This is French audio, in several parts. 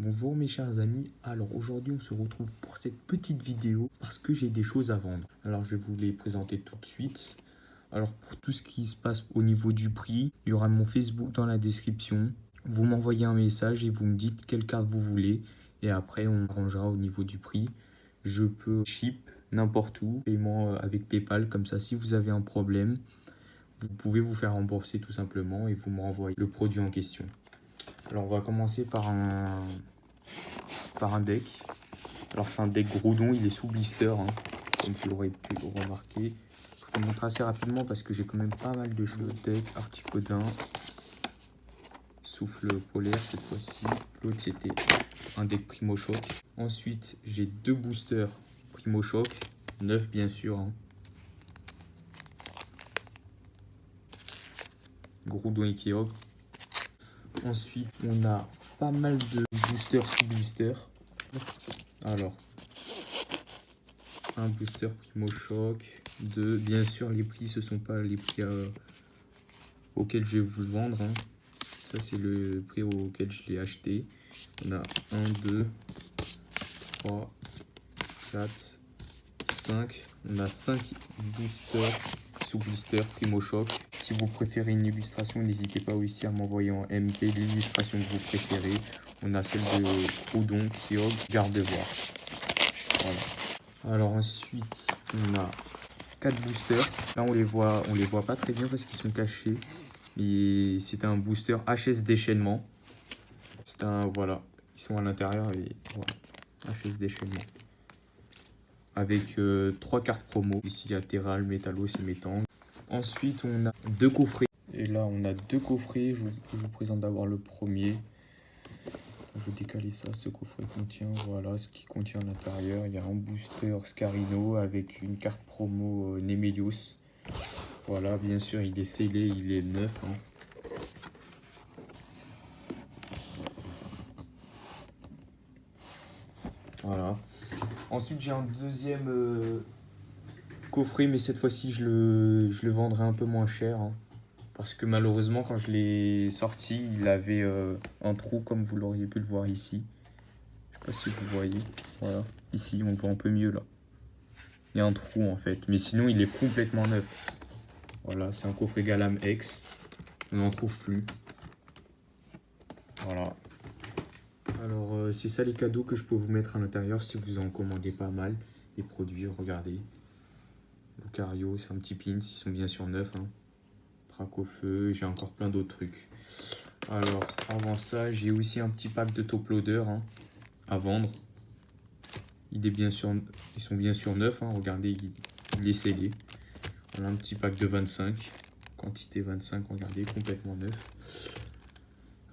Bonjour mes chers amis, alors aujourd'hui on se retrouve pour cette petite vidéo parce que j'ai des choses à vendre. Alors je vais vous les présenter tout de suite. Alors pour tout ce qui se passe au niveau du prix, il y aura mon Facebook dans la description. Vous m'envoyez un message et vous me dites quelle carte vous voulez et après on arrangera au niveau du prix. Je peux ship n'importe où, paiement avec PayPal, comme ça si vous avez un problème, vous pouvez vous faire rembourser tout simplement et vous me renvoyez le produit en question. Alors on va commencer par un deck. Alors c'est un deck Groudon, il est sous blister, hein, comme vous l'aurez pu remarquer. Je vous montre assez rapidement parce que j'ai quand même pas mal de choses. Le deck Articodin, souffle polaire cette fois-ci. L'autre c'était un deck Primo Choc. Ensuite j'ai deux boosters Primo Choc, 9 bien sûr. Hein. Groudon et Kyogre. Ensuite on a pas mal de boosters sous blister. Alors, un booster Primo Choc, deux. Bien sûr, les prix, ce ne sont pas les prix auxquels je vais vous le vendre. Hein. Ça, c'est le prix auquel je l'ai acheté. On a 1, 2, 3, 4, 5. On a 5 boosters sous blister Primo Choc. Si vous préférez une illustration, n'hésitez pas aussi à m'envoyer en MP l'illustration que vous préférez. On a celle de Groudon, Kyogre, Gardevoir. Voilà. Alors ensuite, on a 4 boosters. Là, on les voit pas très bien parce qu'ils sont cachés. Et c'est un booster HS déchaînement. C'est un, voilà, ils sont à l'intérieur et voilà, HS déchaînement. Avec 3 cartes promo. Ici, latéral, métallos et métang. Ensuite, on a 2 coffrets. Et là, on a 2 coffrets. Je vous présente d'abord le premier. Je vais décaler ça. Ce coffret contient, voilà ce qui contient à l'intérieur. Il y a un booster Scarino avec une carte promo Nemelius. Voilà, bien sûr, il est scellé, il est neuf. Hein. Voilà. Ensuite, j'ai un deuxième coffret, mais cette fois-ci, je le vendrai un peu moins cher. Hein. Parce que malheureusement, quand je l'ai sorti, il avait un trou, comme vous l'auriez pu le voir ici. Je sais pas si vous voyez. Voilà. Ici, on voit un peu mieux là. Il y a un trou en fait. Mais sinon, il est complètement neuf. Voilà, c'est un coffret Galam X. On n'en trouve plus. Voilà. Alors, c'est ça les cadeaux que je peux vous mettre à l'intérieur si vous en commandez pas mal. Les produits, regardez. Lucario, c'est un petit pins, ils sont bien sûr neufs. Hein. Trac au feu, j'ai encore plein d'autres trucs. Alors, avant ça, j'ai aussi un petit pack de top loader hein, à vendre. Ils sont bien sûr neufs, hein, regardez, il est scellé. Voilà un petit pack de 25, quantité 25, regardez, complètement neuf.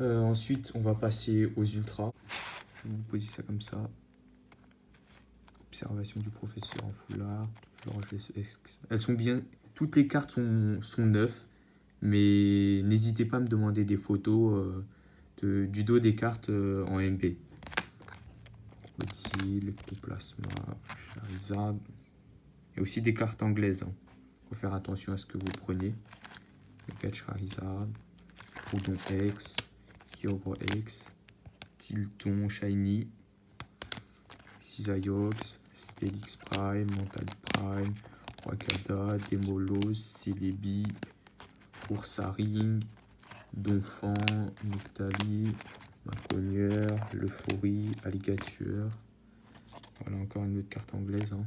Ensuite, on va passer aux ultras. Je vais vous poser ça comme ça. Observation du professeur en foulard. Elles sont bien, toutes les cartes sont neuves, mais n'hésitez pas à me demander des photos du dos des cartes en MP. Crocodile, Ectoplasma, Charizard. Il y a aussi des cartes anglaises. Hein. Faut faire attention à ce que vous prenez. Mega Charizard, Groudon X, Kyogre X, Tilton Shiny, Cisaiox, Steelix Prime, Mental Prime, Wakada, Demolos, Celebi, Ursaring, Donphan, Nyctali, Maconieur, Leufaurie, Alligator. Voilà encore une autre carte anglaise. Hein.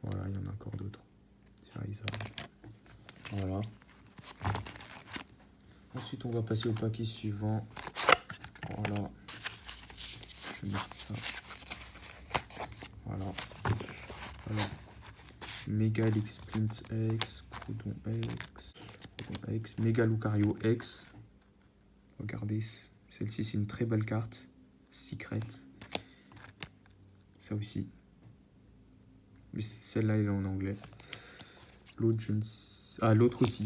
Voilà, il y en a encore d'autres. Charizard. Voilà. Ensuite, on va passer au paquet suivant. Voilà. Je vais mettre ça. Voilà. Alors, Mega Sprint X, Groudon X, Mega Lucario X. Regardez, celle-ci c'est une très belle carte. Secret. Ça aussi. Mais celle-là elle est en anglais. L'autre, l'autre aussi.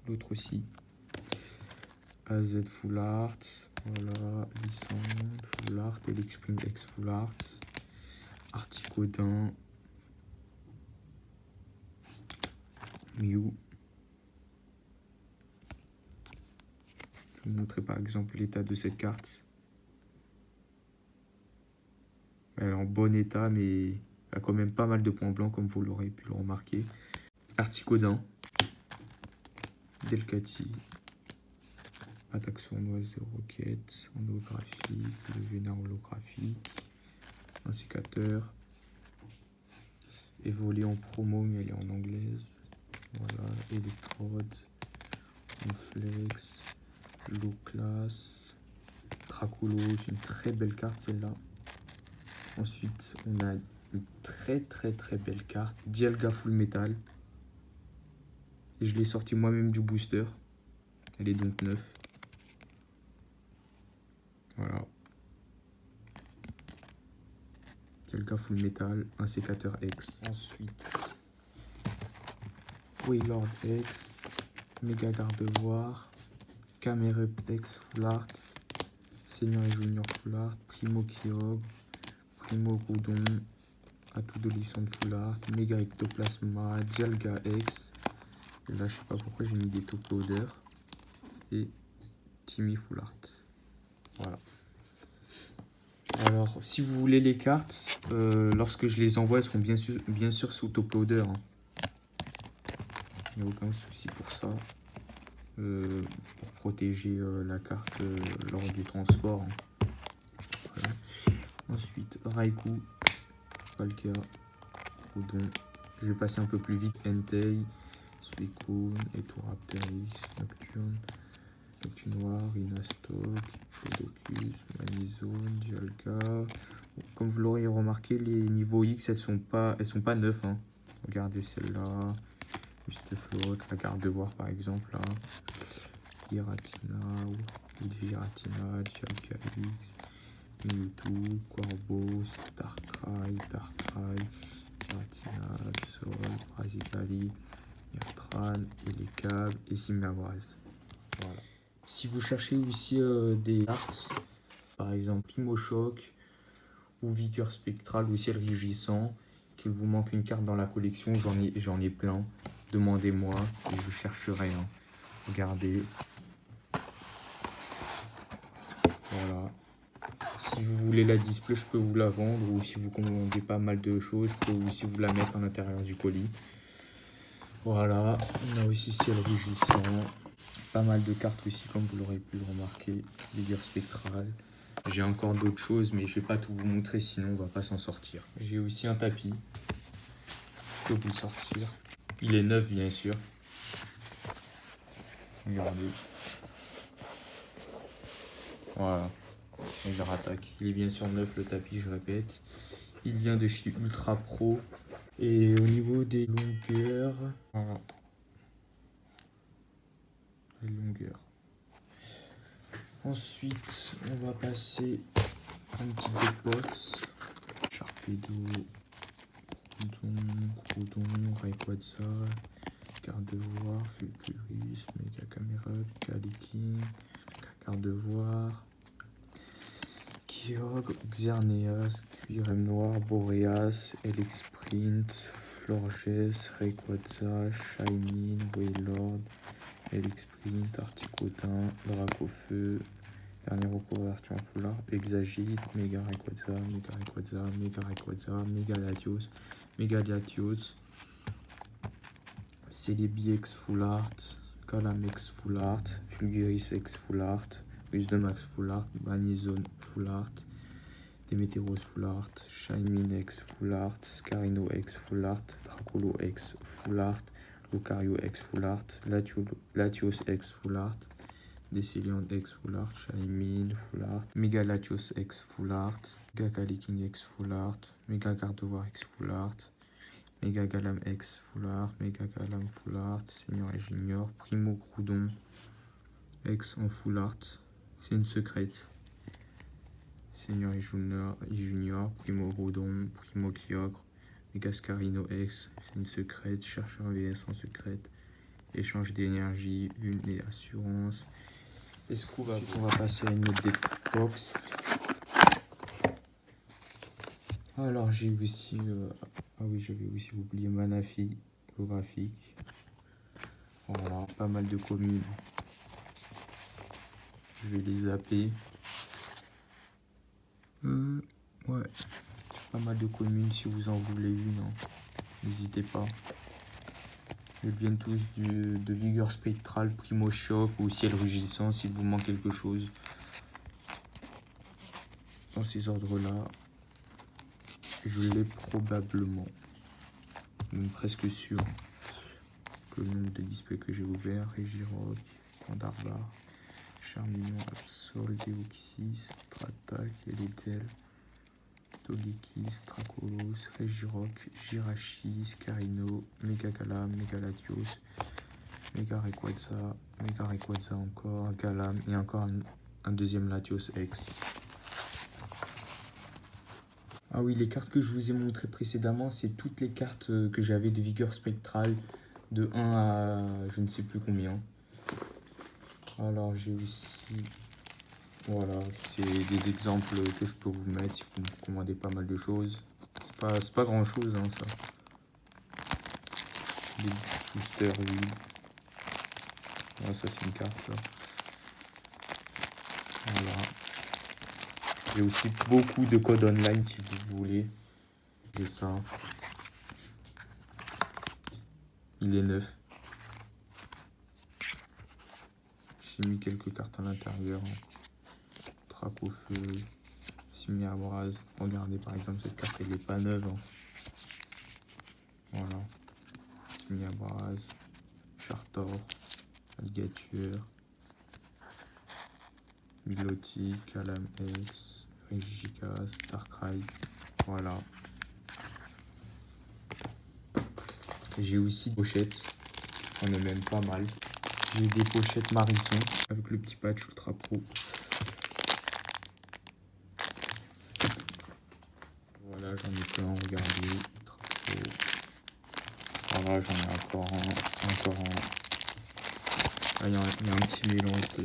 L'autre aussi. AZ Full Art. Voilà. Licence. Full Art. Elixpring X Full Art. Articodin. Mew. Je vais vous montrer par exemple l'état de cette carte. Elle est en bon état, mais elle a quand même pas mal de points blancs, comme vous l'aurez pu le remarquer. Articodin, Delcati, attaque sournoise de roquette, en holographique, le vénard holographique, un sécateur, évolué en promo, mais elle est en anglaise. Voilà, électrode, flex, low class, Draculo, c'est une très belle carte celle-là. Ensuite, on a une très belle carte, Dialga Full Metal. Et je l'ai sorti moi-même du booster. Elle est donc neuve. Voilà. Dialga Full Metal, un sécateur X. Ensuite, Wailord X, Méga Gardevoir, Camerup X Full Art, Senior et Junior Full Art, Primo Kyogre, Primo Groudon, Adolescent Full Art, Méga Ectoplasma, Dialga X. Et là, je sais pas pourquoi j'ai mis des top loaders. Et Timmy Full Art. Voilà. Alors, si vous voulez les cartes, lorsque je les envoie, elles sont bien sûr sous top loader. Hein. Il n'y a aucun souci pour ça. Pour protéger la carte lors du transport. Hein. Voilà. Ensuite, Raikou, Palkia, Groudon. Je vais passer un peu plus vite. Entei, Suicune, Etorapteris, Nocturne, Noir, Inastock, Pedocus, Manizone, Dialga. Comme vous l'aurez remarqué, les niveaux X, elles sont pas neuves. Hein. Regardez celle-là. Juste flotte, la garde de voir par exemple. Là. Giratina, Giratina, Dialga X, Mewtwo, Corbeau, Darkrai, Giratina, Sol, Brazicali, Yatran, Elecab et Simabraz. Voilà. Si vous cherchez aussi des cartes, par exemple Primo Choc ou Vigueur Spectral ou Ciel Rugissant, qu'il vous manque une carte dans la collection, j'en ai plein. Demandez-moi et je chercherai. Hein. Regardez. Voilà. Si vous voulez la display, je peux vous la vendre. Ou si vous commandez pas mal de choses, je peux aussi vous la mettre à l'intérieur du colis. Voilà. On a aussi Ciel Rugissant. Pas mal de cartes aussi, comme vous l'aurez pu le remarquer. Vigueur Spectrale. J'ai encore d'autres choses, mais je vais pas tout vous montrer, sinon on va pas s'en sortir. J'ai aussi un tapis. Je peux vous le sortir. Il est neuf, bien sûr. Regardez. Voilà. Et je rattaque. Il est bien sûr neuf, le tapis, je répète. Il vient de chez Ultra Pro. Et au niveau des longueurs... Voilà. Les longueurs. Ensuite, on va passer à une petite box. Sharpedo, Groudon, Rayquaza, Gardevoir, Fulgurus, Mega Camerup, Kaliking, Gardevoir, Kyogre, Xerneas, Cuirem Noir, Boreas, Elexprint, Florges, Rayquaza, Shaymin, Wailord, Elexprint, Articotin, Dracofeu, dernier recours en Full Art, Exagite, Mega Rayquaza, Mega Latios, Celebi X Full Art, Calam X Full Art, Fulguris X Full Art, Wisdom X Full Art, Banizone Full Art, Demeteros Full Art, Shaymin X Full Art, Scarino X Full Art, Dracolo X Full Art, Lucario X Full Art, Latios X Full Art, Decilion X Full Art, Shaymin Full Art, Mega Latios X Full Art, Mega Kaliking X Full Art, Mega Gardevoir X Full Art, Mega Galam X Full Art, Mega Galam Full Art, Senior et Junior, Primo Groudon X en Full Art, c'est une secrète. Senior et Junior, Primo Groudon, Primo Kyogre, Mega Scarino X, c'est une secrète, Chercheur VS en secrète, échange d'énergie, une et assurance. Est-ce qu'on va passer à une autre des box. Alors j'ai aussi, ah oui j'avais aussi oublié Manafi holographique. Voilà, pas mal de communes. Je vais les zapper. Ouais, pas mal de communes si vous en voulez une, hein. N'hésitez pas. Elles viennent tous de Vigueur Spectrale, Primo Choc ou Ciel Rugissant s'il vous manque quelque chose. Dans ces ordres-là, je l'ai probablement, même presque sûr, que le nombre de displays que j'ai ouvert, Regirock, Pandarbar, Charmignon, Absol, Deoxys, Stratac, Eledel, Togekiss, Stracolos, Regirock, Jirachi, Scarino, Megagalam, Megalatios, Mega Rayquaza encore, Galam et encore un deuxième Latios X. Ah oui, les cartes que je vous ai montrées précédemment, c'est toutes les cartes que j'avais de Vigueur Spectrale, de 1 à je ne sais plus combien. Alors j'ai aussi, voilà, c'est des exemples que je peux vous mettre si vous me commandez pas mal de choses. C'est pas grand chose, hein, ça. Des boosters huile. Ouais, ça c'est une carte, ça. Voilà. J'ai aussi beaucoup de codes online si vous voulez. J'ai ça. Il est neuf. J'ai mis quelques cartes à l'intérieur. Trappe au feu. Simiabraz. Regardez par exemple cette carte, elle n'est pas neuve. Hein. Voilà. Simiabraz. Chartor. Alligator. Milotic. Calam X. Regigigas. Darkrai. Voilà. J'ai aussi des pochettes. On est même pas mal. J'ai des pochettes Marisson avec le petit patch Ultra Pro. Voilà, j'en ai plein, regardez. Ultra Pro. Voilà, j'en ai encore un. Ah, il y a un petit mélange de...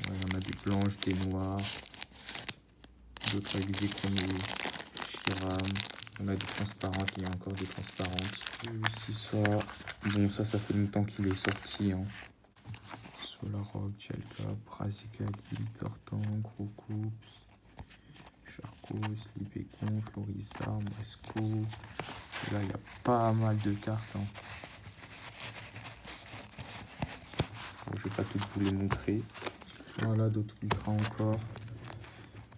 Ouais, il y en a des blanches, des noires. D'autres avec Zekrom et Chiram. On a des transparentes, il y a encore des transparentes. J'ai aussi ça. Bon, ça fait longtemps qu'il est sorti. Hein. Solarock, Chelka, Prasicali, Tortan, Gros Coups, Charcos, Lipécon, Florizarm, Esco. Là, il y a pas mal de cartes. Hein. Bon, je vais pas toutes vous les montrer. Voilà, d'autres ultras encore.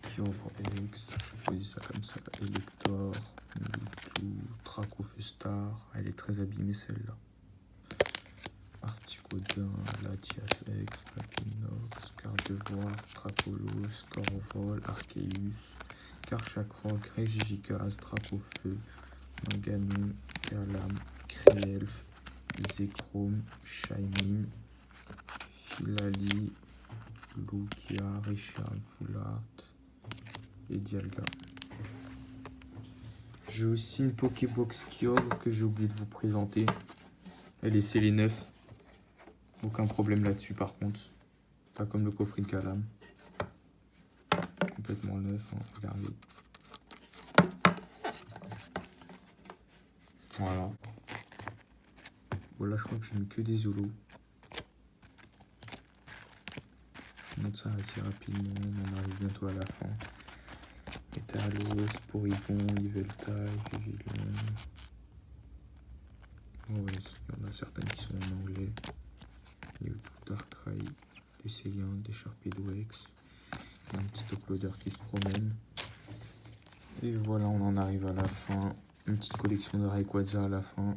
Kyogre X, je choisis ça comme ça. Elector, Mewtwo, Dracofustar. Elle est très abîmée celle-là. Articodin, Latias X, Platinox, Gardevoir, Dracolos, Corvol, Arceus, Karchakroc, Regigigas, Dracofeu, Manganou, Galam, Krielf, Zekrom, Shining, Filali, Lugia, Richard, Foulart et Dialga. J'ai aussi une Pokébox Kyogre que j'ai oublié de vous présenter. Elle est scellée 9. Aucun problème là-dessus par contre. Pas comme le coffret de Galam. Complètement neuf, hein, regardez. Voilà. Voilà, je crois que j'ai mis que des holos. Je monte ça assez rapidement, on arrive bientôt à la fin. Metalos, Porygon, Yveltal, Vivillon. Oh ouais, il y en a certaines qui sont en anglais. Mewtwo, Darkrai, des Céliens, des Sharpedoex. Un petit uploader qui se promène. Et voilà, on en arrive à la fin. Une petite collection de Rayquaza à la fin.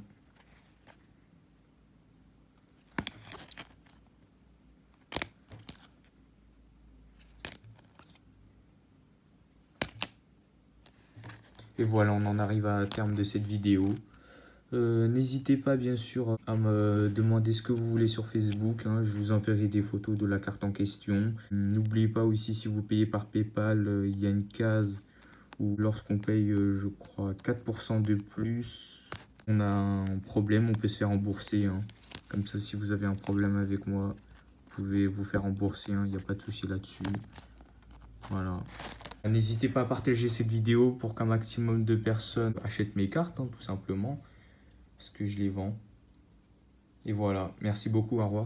Et voilà, on en arrive à terme de cette vidéo. N'hésitez pas bien sûr à me demander ce que vous voulez sur Facebook. Hein, je vous enverrai des photos de la carte en question. N'oubliez pas aussi, si vous payez par PayPal, il y a une case où lorsqu'on paye, je crois, 4% de plus, on a un problème, on peut se faire rembourser. Hein. Comme ça, si vous avez un problème avec moi, vous pouvez vous faire rembourser. Il n'y a pas de souci là-dessus. Voilà. N'hésitez pas à partager cette vidéo pour qu'un maximum de personnes achètent mes cartes, hein, tout simplement. Parce que je les vends. Et voilà, merci beaucoup, au revoir.